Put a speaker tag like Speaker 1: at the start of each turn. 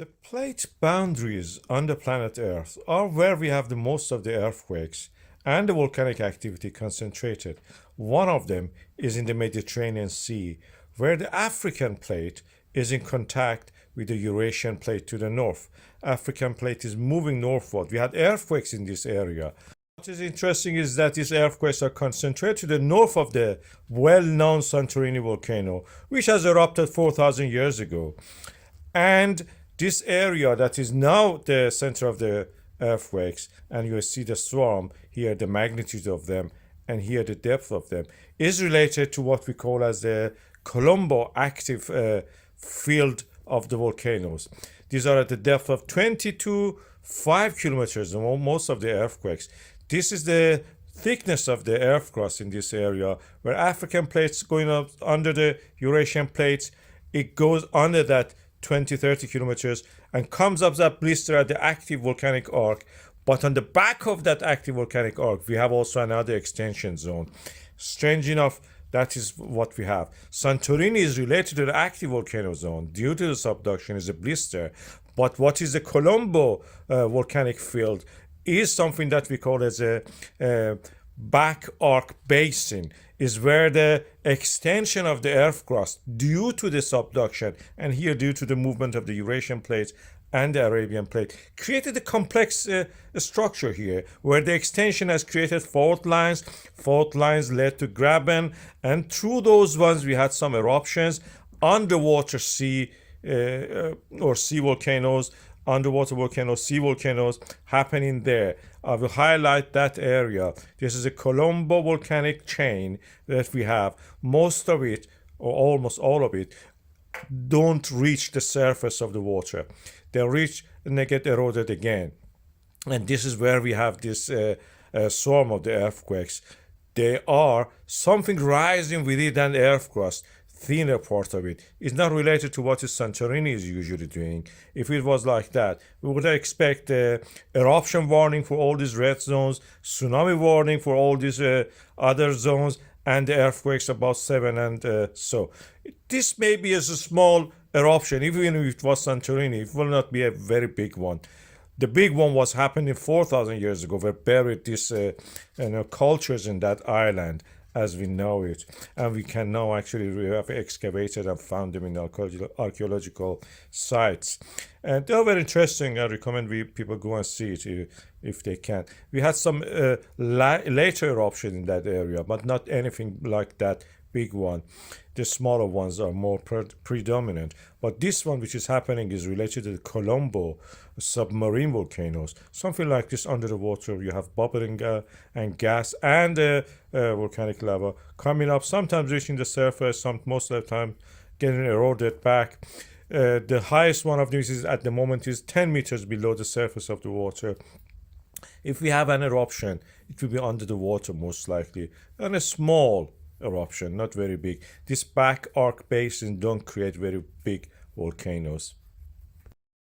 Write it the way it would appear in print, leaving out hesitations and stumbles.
Speaker 1: The plate boundaries on the planet Earth are where we have the most of the earthquakes and the volcanic activity concentrated. One of them is in the Mediterranean Sea, where the African plate is in contact with the Eurasian plate to the north. African plate is moving northward. We had earthquakes in this area. What is interesting is that these earthquakes are concentrated to the north of the well-known Santorini volcano, which has erupted 4,000 years ago. And this area that is now the center of the earthquakes, and you see the swarm here, the magnitude of them, and here the depth of them, is related to what we call as the Kolumbo active field of the volcanoes. These are at the depth of 20 to 5 kilometers, most of the earthquakes. This is the thickness of the earth crust in this area, where African plates going up under the Eurasian plates, it goes under that 20-30 kilometers and comes up that blister at the active volcanic arc. But on the back of that active volcanic arc, we have also another extension zone. Strange enough, that is what we have. Santorini is related to the active volcano zone due to the subduction is a blister. But what is the Kolumbo volcanic field is something that we call as a back arc basin, is where the extension of the earth crust due to the subduction and here due to the movement of the Eurasian plate and the Arabian plate created a complex structure here where the extension has created fault lines led to graben, and through those ones we had some eruptions, underwater sea or sea volcanoes, underwater volcanoes, sea volcanoes happening there. I will highlight that area. This is a Kolumbo volcanic chain that we have. Most of it, or almost all of it, don't reach the surface of the water. They reach and they get eroded again. And this is where we have this swarm of the earthquakes. They are something rising within the earth crust, thinner part of it. It's not related to what Santorini is usually doing. If it was like that, we would expect eruption warning for all these red zones, tsunami warning for all these other zones, and the earthquakes about 7 and so. This may be as a small eruption, even if it was Santorini, it will not be a very big one. The big one was happening 4,000 years ago. We buried these cultures in that island as we know it, and we can now actually we have excavated and found them in archaeological sites, and they're very interesting. I recommend people go and see it if they can. We had some later eruption in that area, but not anything like that big one. The smaller ones are more predominant, but this one which is happening is related to the Kolumbo submarine volcanoes, something like this under the water. You have bubbling and gas and volcanic lava coming up, sometimes reaching the surface, most of the time getting eroded back. The highest one of these is at the moment is 10 meters below the surface of the water. If we have an eruption, it will be under the water most likely, and a small eruption, not very big. This back arc basins don't create very big volcanoes.